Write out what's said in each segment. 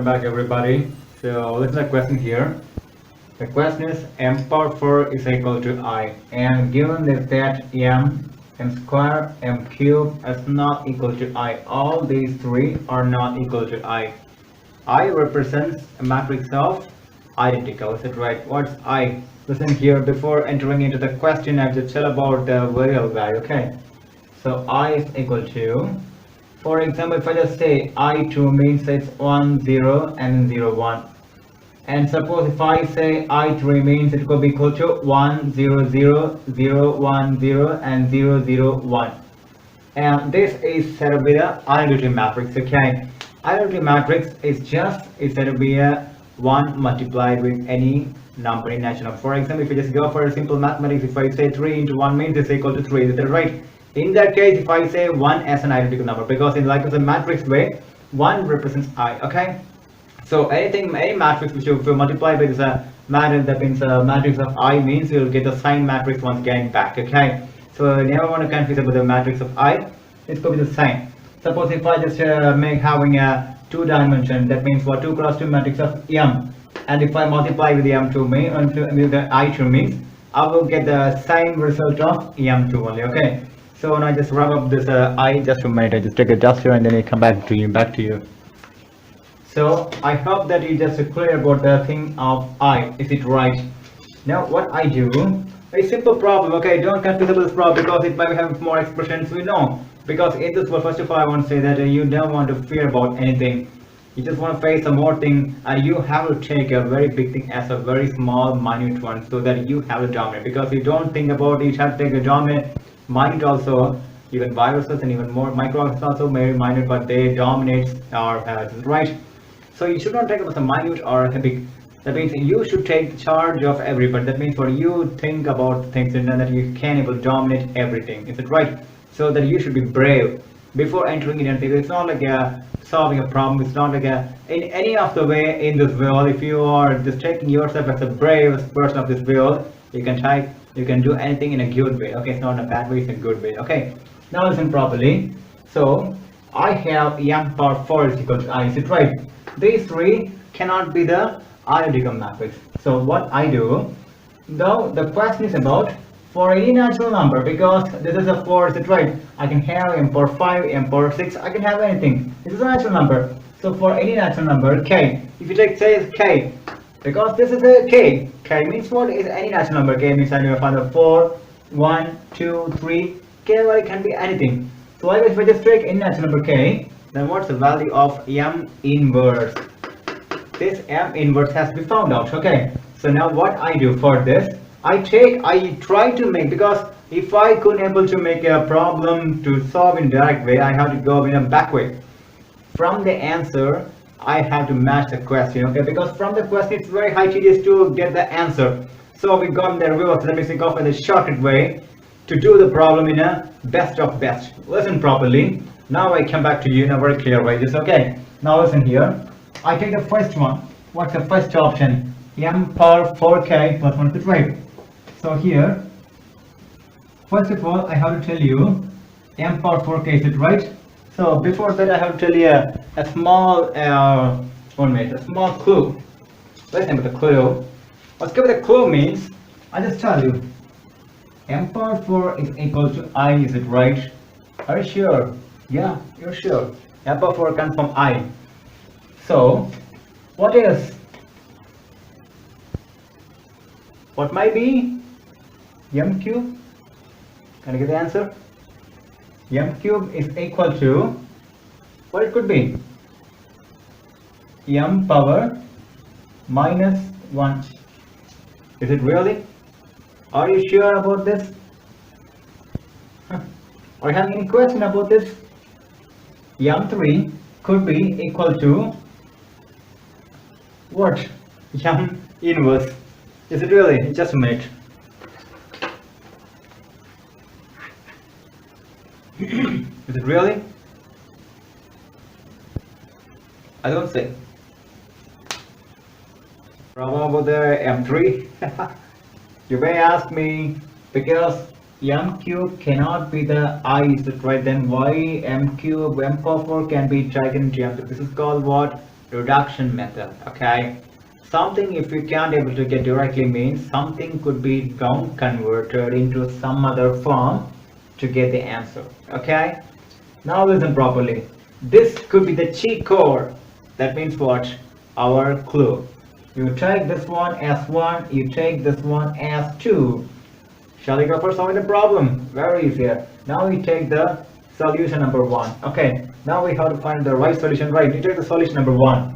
welcome back everybody. So listen to the question here. The question is m power 4 is equal to I, and given that m square, m cube is not equal to I, all these three are not equal to I. I represents a matrix of identical, is it right? What's I? Listen here, before entering into the question I have to tell about the variable value, okay? So I is equal to, for example, if I just say I2 means it's 1 0 and 0 1, and suppose if I say I3 means it could be equal to 1 0 0 0 1 0 and 0 0 1, and this is said to be the identity matrix, okay? Identity matrix is said to be a 1 multiplied with any number in natural number. For example, if you just go for a simple mathematics, if I say 3 into 1 means it's equal to 3, is that right? In that case, if I say 1 as an identical number, because in like the matrix way, 1 represents I, okay? So any matrix which you multiply by this matrix, that means a matrix of I, means you'll get the sign matrix once again back, okay? So you never want to confuse about the matrix of I, it's going to be the sign. Suppose if I just make having a 2 dimension, that means for 2 cross 2 matrix of M, and if I multiply with the M2 with the I2 means I will get the same result of M2 only, okay? So now I just wrap up this I just a minute. I just take a duster and then I come back to you. So I hope that you just clear about the thing of I. Is it right? Now what I do, a simple problem. Okay, don't confuse about this problem because it might have more expressions. We know, because in this world, first of all, I want to say that you don't want to fear about anything. You just want to face some more thing, and you have to take a very big thing as a very small, minute one, so that you have to dominate. Because you don't think about it, you have to take a dominate. Minute also, even viruses and even more microorganisms also very minute, but they dominate our health, right? So you should not take about the minute or a big. That means you should take charge of everybody. That means for you think about things and that you can able to dominate everything. Is it right? So that you should be brave before entering in anything. It's not like solving a problem. It's not like in any of the way in this world. If you are just taking yourself as the bravest person of this world, you can do anything in a good way, okay? It's not in a bad way, it's a good way, okay? Now listen properly. So I have m power 4 is equal to I, is it right? These three cannot be the identical matrix. So what I do, though the question is about for any natural number, because this is a 4, is it right? I can have m power 5, m power 6, I can have anything. This is a natural number. So for any natural number, k, if you take say k, because this is a k. K means what is any natural number. K means I know find 4, 1, 2, 3. K can be anything. So if I just take any natural number k, then what's the value of m inverse? This m inverse has to be found out. Okay. So now what I do for this, I try to make, because if I couldn't able to make a problem to solve in direct way, I have to go in a back way. From the answer, I have to match the question, okay? Because from the question it's very high tedious to get the answer. So we got the reverse. Let me think of in the shortcut way to do the problem in a best of best. Listen properly. Now I come back to you in a very clear way. Just okay. Now listen here. I take the first one. What's the first option? M power 4k plus 1 is right. So here, first of all, I have to tell you m power 4k, is it right? So before that, I have to tell you a small a small clue. Listen to the clue. What's give the clue means, I just tell you, m power 4 is equal to I, is it right? Are you sure? Yeah, you're sure. M power 4 comes from I. So, what might be m cube? Can I get the answer? M cube is equal to, what it could be? M power minus 1. Is it really? Are you sure about this? Are you having any question about this? M3 could be equal to what? M inverse. Is it really? Just a minute. Is it really? I don't say. Problem about the M3? You may ask me, because m cube cannot be the I, is it right? Then why m cube, m power 4 can be taken into m cube? This is called what? reduction method. Okay, something if you can't able to get directly means something could be down converted into some other form to get the answer. Okay, now listen properly. This could be the cheat code. That means what? Our clue. You take this one as 1, you take this one as 2. Shall we go for solving the problem? Very easy. Now we take the solution number 1. Okay, now we have to find the right solution, right? You take the solution number 1.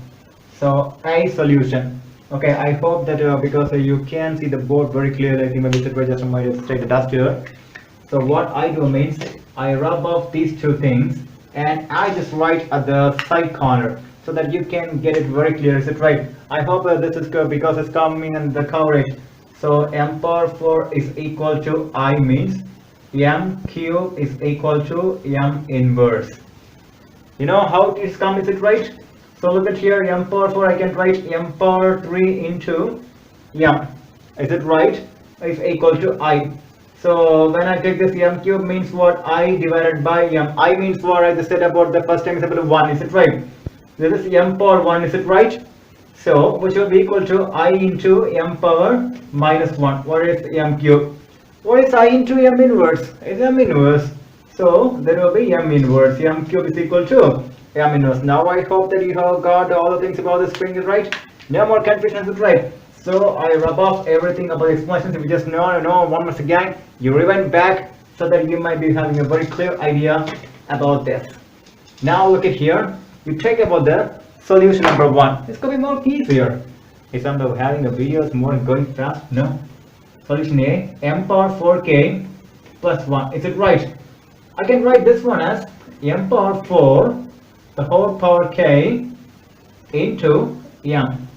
So a solution. Okay, I hope that because you can see the board very clearly, I think maybe just might take the dust here. So what I do means I rub off these two things and I just write at the side corner so that you can get it very clear. Is it right? I hope this is good because it's coming in the coverage. So m power 4 is equal to I means m cube is equal to m inverse. You know how it is come, is it right? So look at here, m power 4 I can write m power 3 into m. Is it right? Is equal to I. So when I take this m cube means what? I divided by m. I means what? I just said about the first time is equal to 1. Is it right? This is m power 1. Is it right? So which will be equal to I into m power minus 1. What is m cube? What is I into m inverse? It's m inverse. So there will be m inverse. M cube is equal to m inverse. Now I hope that you have got all the things about the spring is right. No more confusion, is right? So I rub off everything about the explanations. If you just know one more again, you rewind back so that you might be having a very clear idea about this. Now look at here. You take about the solution number 1. It's going to be more easier. Is I'm having the videos more going fast? No. Solution A, m power 4k plus 1. Is it right? I can write this one as m power 4 the whole power k into m.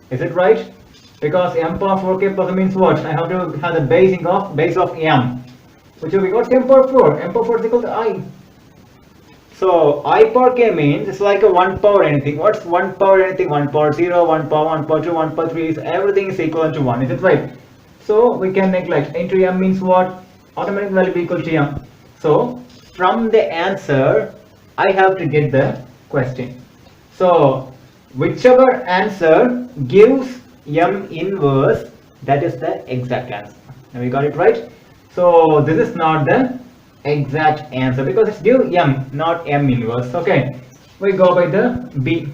Is it right? Because m power 4k plus means what? I have to have the base of m. Which will be what's m power 4? M power 4 is equal to I. So I power k means it's like a 1 power anything. What's 1 power anything? 1 power 0, 1 power 1 power 2, 1 power 3 is everything is equal to 1. Is it right? So we can neglect into m means what? Automatic value be equal to m. So from the answer I have to get the question. So whichever answer gives m inverse, that is the exact answer. Now we got it right. So this is not the exact answer because it's due m, not m inverse. Okay, we go by the b.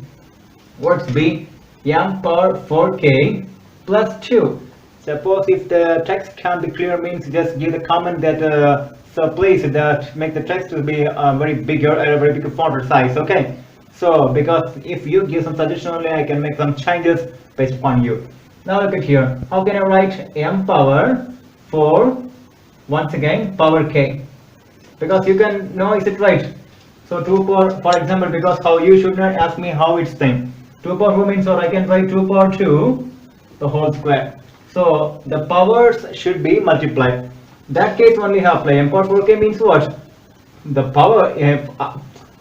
What's b? M power 4k plus 2. Suppose if the text can't be clear means just give the comment that so please that make the text to be very bigger and a very big font size. Okay, so because if you give some suggestion only I can make some changes based upon you. Now look at here. How can I write m power 4 once again power k? Because you can know is it right. So 2 power, for example, because how you should not ask me how it's thing. 2 power 4 means, or I can write 2 power 2 the whole square. So the powers should be multiplied. That case only have play. M power 4k means what? The power,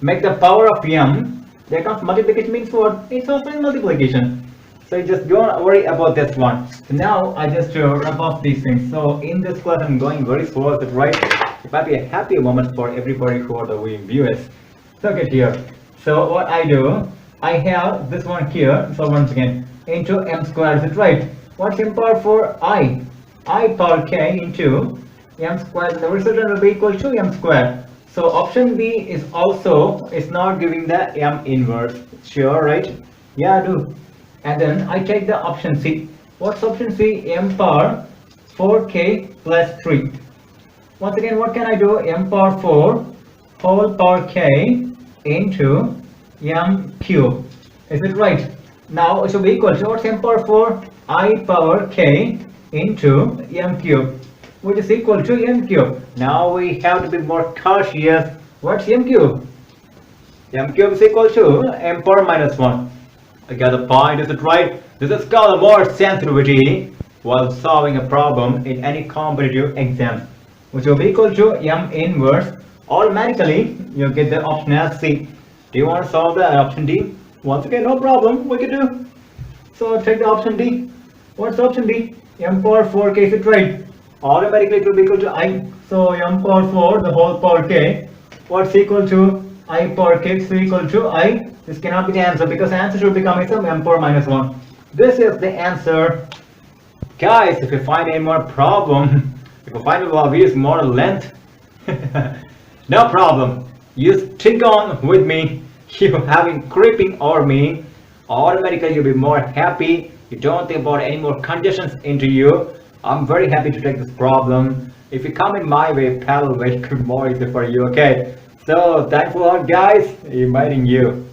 make the power of m. There comes multiplication means what? It's also in multiplication. So you just don't worry about this one. So now I just wrap off these things. So in this class I'm going very slow, is it right? It might be a happy moment for everybody who are the viewers. So look at here. So what I do, I have this one here. So once again, into m squared, is it right? What's m power 4? I power k into m squared. The resultant will be equal to m squared. So option B is also not giving the m inverse. Sure, right? Yeah, I do. And then I take the option C. What's option C? M power 4k plus 3. Once again, what can I do? M power 4 whole power k into m cube. Is it right? Now it should be equal to what's m power 4? I power k into m cube, which is equal to m cube. Now we have to be more cautious. What's m cube? M cube is equal to m power minus 1. I got the point, is it right? This is called more sensitivity while solving a problem in any competitive exam, which will be equal to m inverse. Automatically you get the option as C. Do you want to solve the option D? Once again, no problem, we can do. So take the option D. What's option D? M power 4k, is it right? Automatically it will be equal to I. So m power 4 the whole power k. What's equal to I power k is equal to I. This cannot be the answer because answer should become itself m power minus 1. This is the answer. Guys, if you find any more problem, if you find a videos more length, no problem. You stick on with me. You having creeping over me. Automatically you'll be more happy. You don't think about any more conditions into you. I'm very happy to take this problem. If you come in my way, paddle way, more easy for you. Okay. So thanks a lot, guys. Inviting you.